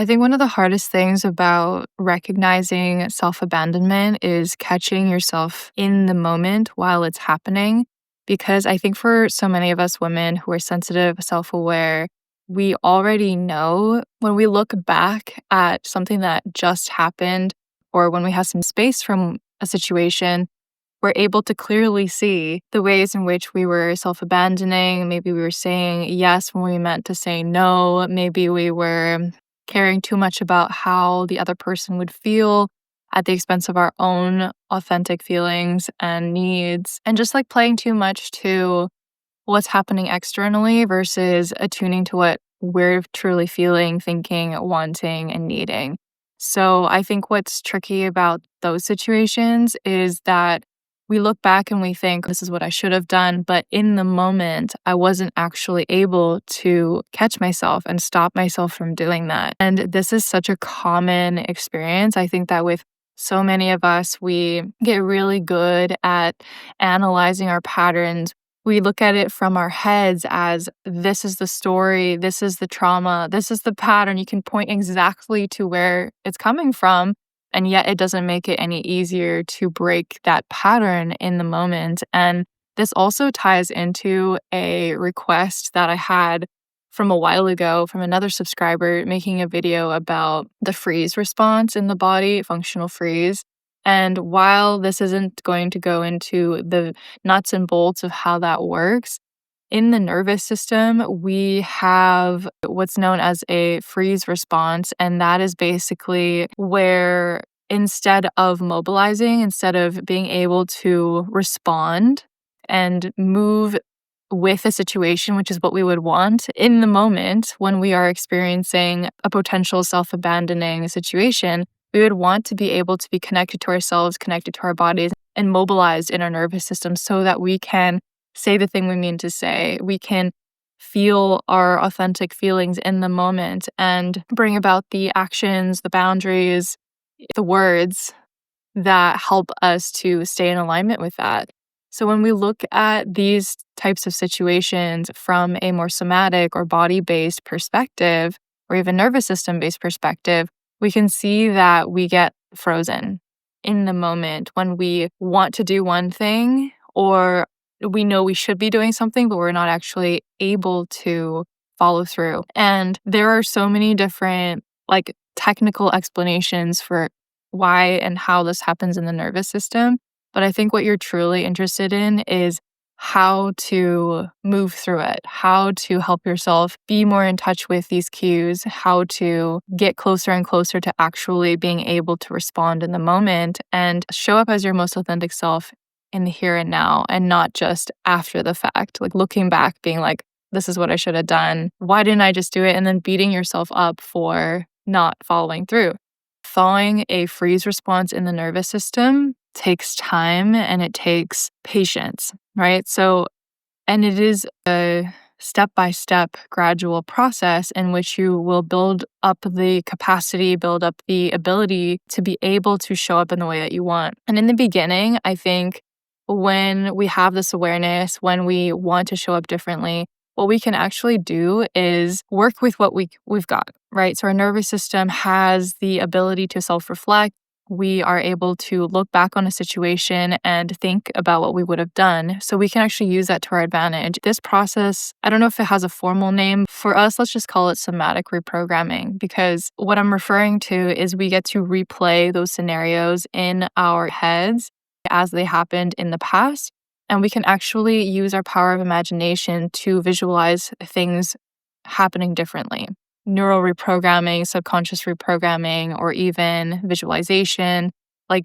I think one of the hardest things about recognizing self-abandonment is catching yourself in the moment while it's happening. Because I think for so many of us women who are sensitive, self-aware, we already know when we look back at something that just happened or when we have some space from a situation, we're able to clearly see the ways in which we were self-abandoning. Maybe we were saying yes when we meant to say no. Maybe we were caring too much about how the other person would feel at the expense of our own authentic feelings and needs. And just like playing too much to what's happening externally versus attuning to what we're truly feeling, thinking, wanting, and needing. So I think what's tricky about those situations is that we look back and we think, this is what I should have done. But in the moment, I wasn't actually able to catch myself and stop myself from doing that. And this is such a common experience. I think that with so many of us, we get really good at analyzing our patterns. We look at it from our heads as this is the story, this is the trauma, this is the pattern. You can point exactly to where it's coming from. And yet it doesn't make it any easier to break that pattern in the moment. And this also ties into a request that I had from a while ago from another subscriber making a video about the freeze response in the body, functional freeze. And while this isn't going to go into the nuts and bolts of how that works, in the nervous system, we have what's known as a freeze response, and that is basically where instead of mobilizing, instead of being able to respond and move with a situation, which is what we would want in the moment when we are experiencing a potential self-abandoning situation, we would want to be able to be connected to ourselves, connected to our bodies, and mobilized in our nervous system so that we can say the thing we mean to say. We can feel our authentic feelings in the moment and bring about the actions, the boundaries, the words that help us to stay in alignment with that. So when we look at these types of situations from a more somatic or body-based perspective, or even nervous system-based perspective, we can see that we get frozen in the moment when we want to do one thing or we know we should be doing something, but we're not actually able to follow through. And there are so many different technical explanations for why and how this happens in the nervous system. But I think what you're truly interested in is how to move through it, how to help yourself be more in touch with these cues, how to get closer and closer to actually being able to respond in the moment and show up as your most authentic self in the here and now and not just after the fact, like looking back, being like, this is what I should have done. Why didn't I just do it? And then beating yourself up for not following through. Thawing a freeze response in the nervous system takes time and it takes patience, right? And it is a step-by-step gradual process in which you will build up the capacity, build up the ability to be able to show up in the way that you want. And in the beginning, I think when we have this awareness, when we want to show up differently, what we can actually do is work with what we've got, right? So our nervous system has the ability to self-reflect. We are able to look back on a situation and think about what we would have done. So we can actually use that to our advantage. This process, I don't know if it has a formal name. For us, let's just call it somatic reprogramming, because what I'm referring to is we get to replay those scenarios in our heads as they happened in the past. And we can actually use our power of imagination to visualize things happening differently. Neural reprogramming, subconscious reprogramming, or even visualization.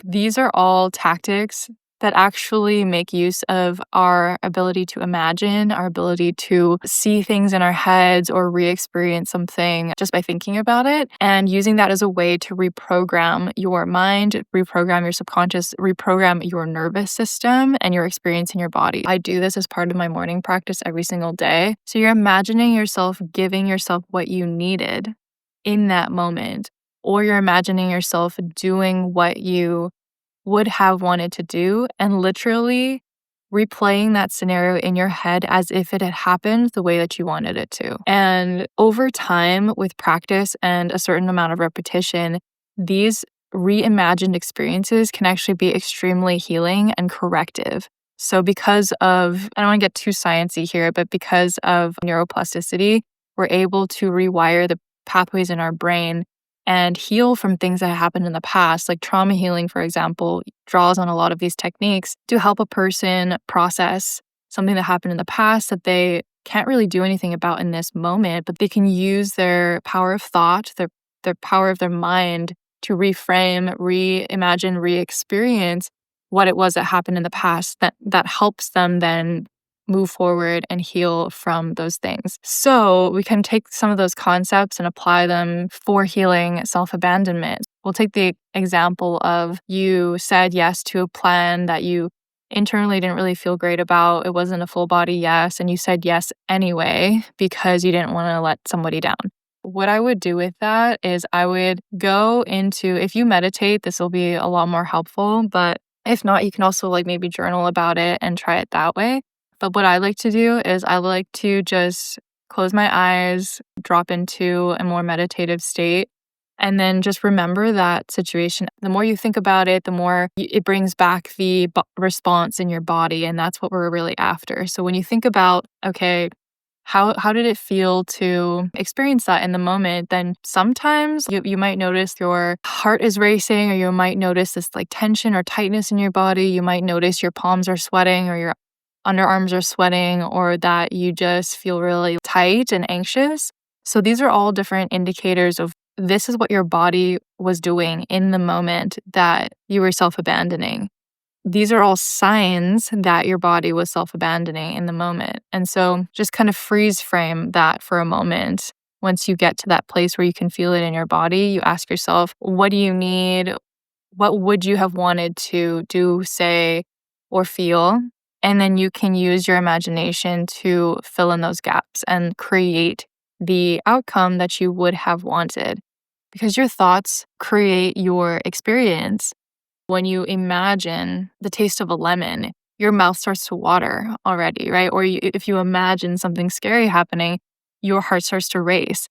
These are all tactics that actually make use of our ability to imagine, our ability to see things in our heads or re-experience something just by thinking about it, and using that as a way to reprogram your mind, reprogram your subconscious, reprogram your nervous system and your experience in your body. I do this as part of my morning practice every single day. So you're imagining yourself giving yourself what you needed in that moment, or you're imagining yourself doing what you would have wanted to do and literally replaying that scenario in your head as if it had happened the way that you wanted it to. And over time, with practice and a certain amount of repetition, these reimagined experiences can actually be extremely healing and corrective. So because of, I don't want to get too sciencey here, but because of neuroplasticity, we're able to rewire the pathways in our brain and heal from things that happened in the past. Like trauma healing, for example, draws on a lot of these techniques to help a person process something that happened in the past that they can't really do anything about in this moment, but they can use their power of thought, their power of their mind to reframe, reimagine, re-experience what it was that happened in the past that helps them then move forward and heal from those things. So we can take some of those concepts and apply them for healing self-abandonment. We'll take the example of you said yes to a plan that you internally didn't really feel great about. It wasn't a full body yes, and you said yes anyway because you didn't want to let somebody down. What I would do with that is I would go into, if you meditate, this will be a lot more helpful, but if not, you can also maybe journal about it and try it that way. But what I like to do is I like to just close my eyes, drop into a more meditative state, and then just remember that situation. The more you think about it, the more it brings back the response in your body, and that's what we're really after. So when you think about, okay, how did it feel to experience that in the moment? Then sometimes you might notice your heart is racing, or you might notice this tension or tightness in your body. You might notice your palms are sweating or your underarms are sweating, or that you just feel really tight and anxious. So these are all different indicators of this is what your body was doing in the moment that you were self-abandoning. These are all signs that your body was self-abandoning in the moment. And so just kind of freeze frame that for a moment. Once you get to that place where you can feel it in your body, you ask yourself, what do you need? What would you have wanted to do, say, or feel? And then you can use your imagination to fill in those gaps and create the outcome that you would have wanted. Because your thoughts create your experience. When you imagine the taste of a lemon, your mouth starts to water already, right? Or if you imagine something scary happening, your heart starts to race.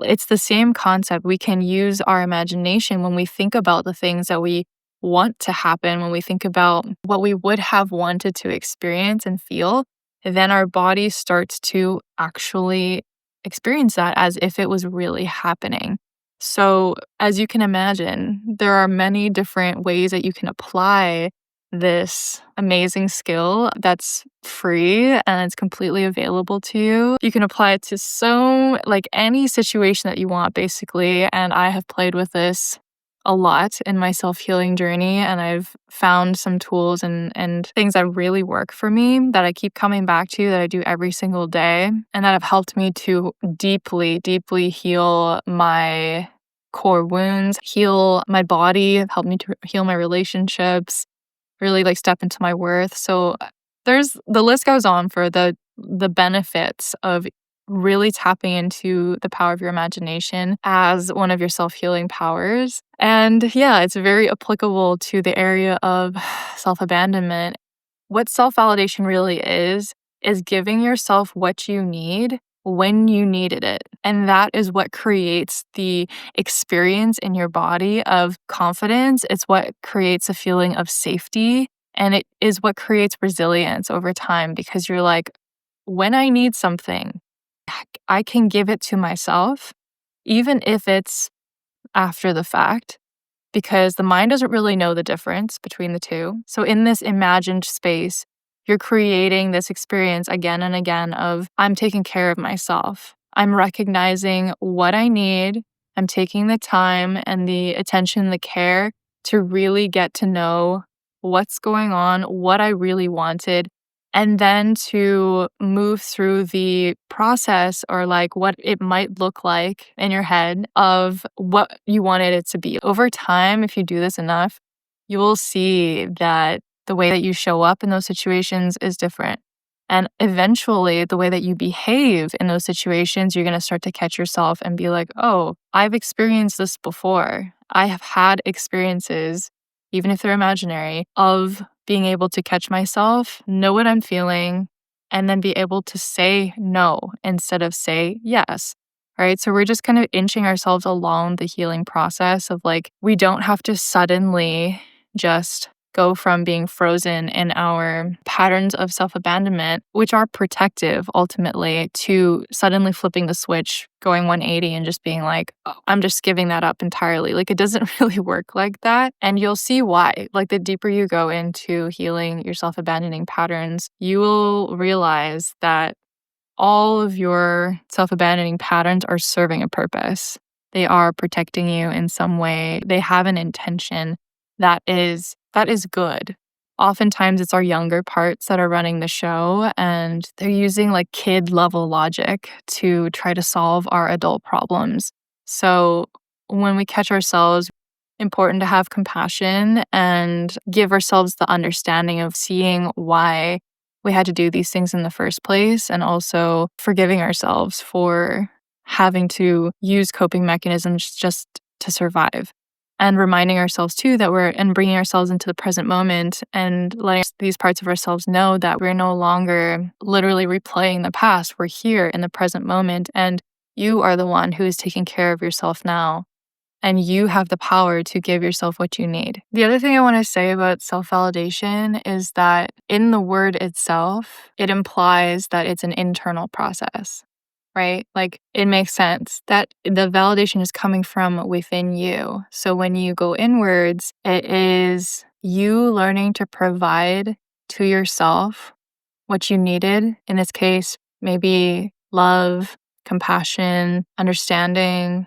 It's the same concept. We can use our imagination when we think about the things that we want to happen, when we think about what we would have wanted to experience and feel, then our body starts to actually experience that as if it was really happening. So, as you can imagine, there are many different ways that you can apply this amazing skill that's free and it's completely available to you. You can apply it to any situation that you want, basically. And I have played with this a lot in my self-healing journey, and I've found some tools and things that really work for me that I keep coming back to, that I do every single day, and that have helped me to deeply, deeply heal my core wounds, heal my body, have helped me to heal my relationships, really step into my worth. So the list goes on for the benefits of really tapping into the power of your imagination as one of your self-healing powers. And yeah, it's very applicable to the area of self-abandonment. What self-validation really is giving yourself what you need when you needed it. And that is what creates the experience in your body of confidence. It's what creates a feeling of safety. And it is what creates resilience over time, because you're like, when I need something, I can give it to myself, even if it's after the fact, because the mind doesn't really know the difference between the two. So in this imagined space, you're creating this experience again and again of, I'm taking care of myself. I'm recognizing what I need. I'm taking the time and the attention, the care to really get to know what's going on, what I really wanted, and then to move through the process, or what it might look like in your head of what you wanted it to be. Over time, if you do this enough, you will see that the way that you show up in those situations is different. And eventually, the way that you behave in those situations, you're going to start to catch yourself and be like, oh, I've experienced this before. I have had experiences, even if they're imaginary, of being able to catch myself, know what I'm feeling, and then be able to say no instead of say yes. Right. So we're just kind of inching ourselves along the healing process of like, we don't have to suddenly just go from being frozen in our patterns of self abandonment, which are protective ultimately, to suddenly flipping the switch, going 180 and just being like, oh, I'm just giving that up entirely. Like, it doesn't really work like that. And you'll see why. Like, the deeper you go into healing your self abandoning patterns, you will realize that all of your self abandoning patterns are serving a purpose. They are protecting you in some way. They have an intention that is good. Oftentimes it's our younger parts that are running the show, and they're using like kid level logic to try to solve our adult problems. So when we catch ourselves, important to have compassion and give ourselves the understanding of seeing why we had to do these things in the first place, and also forgiving ourselves for having to use coping mechanisms just to survive. And reminding ourselves too that and bringing ourselves into the present moment and letting these parts of ourselves know that we're no longer literally replaying the past. We're here in the present moment, and you are the one who is taking care of yourself now. And you have the power to give yourself what you need. The other thing I want to say about self-validation is that in the word itself, it implies that it's an internal process, right? Like, it makes sense that the validation is coming from within you. So when you go inwards, it is you learning to provide to yourself what you needed. In this case, maybe love, compassion, understanding,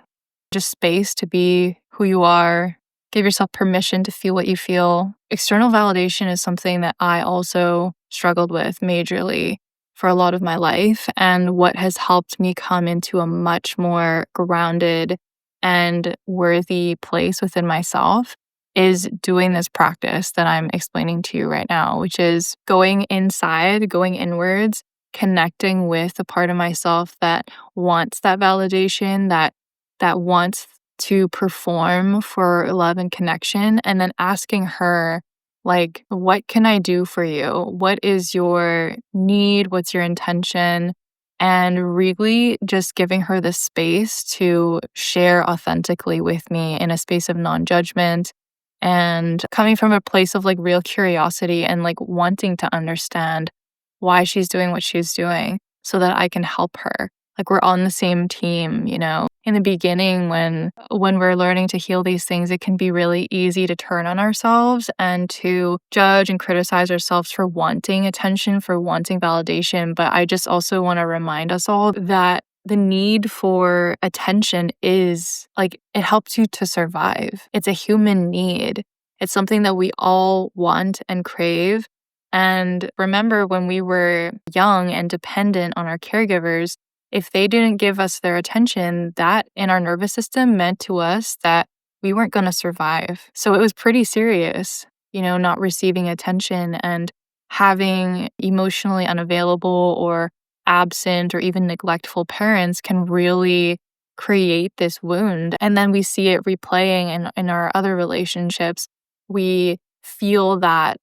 just space to be who you are. Give yourself permission to feel what you feel. External validation is something that I also struggled with majorly for a lot of my life, and what has helped me come into a much more grounded and worthy place within myself is doing this practice that I'm explaining to you right now, which is going inside, going inwards, connecting with the part of myself that wants that validation, that wants to perform for love and connection, and then asking her, like, what can I do for you? What is your need? What's your intention? And really just giving her the space to share authentically with me in a space of non-judgment, and coming from a place of like real curiosity and like wanting to understand why she's doing what she's doing so that I can help her. Like, we're on the same team, you know? In the beginning, when we're learning to heal these things, it can be really easy to turn on ourselves and to judge and criticize ourselves for wanting attention, for wanting validation. But I just also want to remind us all that the need for attention is like, it helps you to survive. It's a human need. It's something that we all want and crave. And remember, when we were young and dependent on our caregivers, if they didn't give us their attention, that in our nervous system meant to us that we weren't going to survive. So it was pretty serious, you know, not receiving attention and having emotionally unavailable or absent or even neglectful parents can really create this wound. And then we see it replaying in our other relationships. We feel that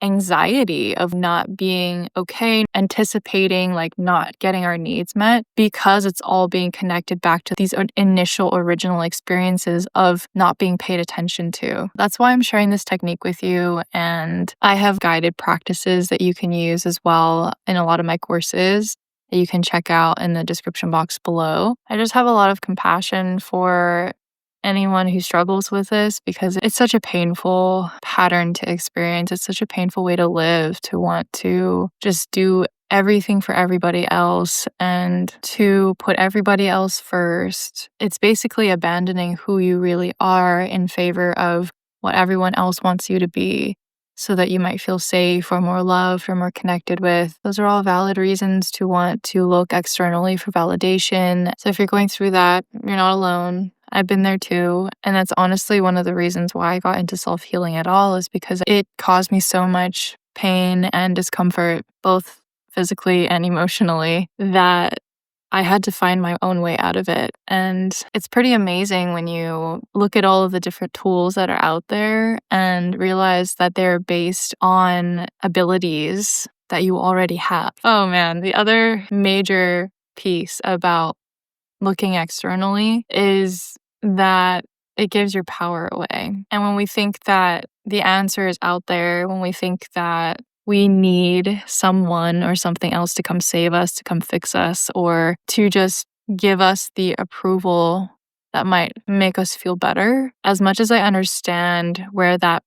anxiety of not being okay, anticipating like not getting our needs met, because it's all being connected back to these initial original experiences of not being paid attention to. That's why I'm sharing this technique with you, and I have guided practices that you can use as well in a lot of my courses that you can check out in the description box below. I just have a lot of compassion for anyone who struggles with this, because it's such a painful pattern to experience. It's such a painful way to live, to want to just do everything for everybody else and to put everybody else first. It's basically abandoning who you really are in favor of what everyone else wants you to be, so that you might feel safe or more loved or more connected with. Those are all valid reasons to want to look externally for validation. So if you're going through that, you're not alone. I've been there too. And that's honestly one of the reasons why I got into self-healing at all, is because it caused me so much pain and discomfort, both physically and emotionally, that I had to find my own way out of it. And it's pretty amazing when you look at all of the different tools that are out there and realize that they're based on abilities that you already have. Oh man, the other major piece about looking externally is that it gives your power away. And when we think that the answer is out there, when we think that we need someone or something else to come save us, to come fix us, or to just give us the approval that might make us feel better, as much as I understand where that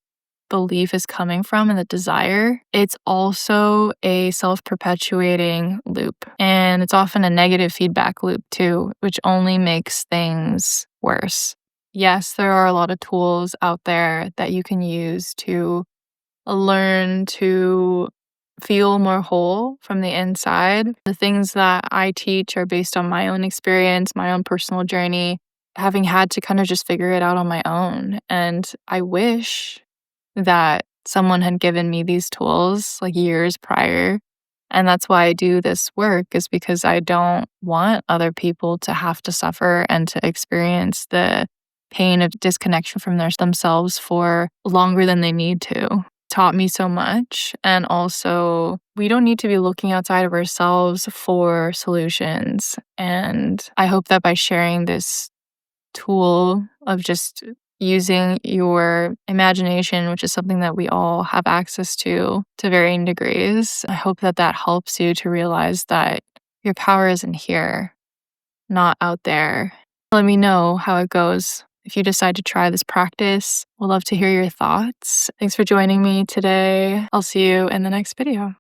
belief is coming from and the desire, it's also a self-perpetuating loop. And it's often a negative feedback loop too, which only makes things worse. Yes, there are a lot of tools out there that you can use to learn to feel more whole from the inside. The things that I teach are based on my own experience, my own personal journey, having had to kind of just figure it out on my own. And I wish that someone had given me these tools like years prior. And that's why I do this work, is because I don't want other people to have to suffer and to experience the pain of disconnection from themselves for longer than they need to. Taught me so much. And also, we don't need to be looking outside of ourselves for solutions. And I hope that by sharing this tool of just using your imagination, which is something that we all have access to varying degrees, I hope that that helps you to realize that your power isn't here, not out there. Let me know how it goes. If you decide to try this practice, we'd love to hear your thoughts. Thanks for joining me today. I'll see you in the next video.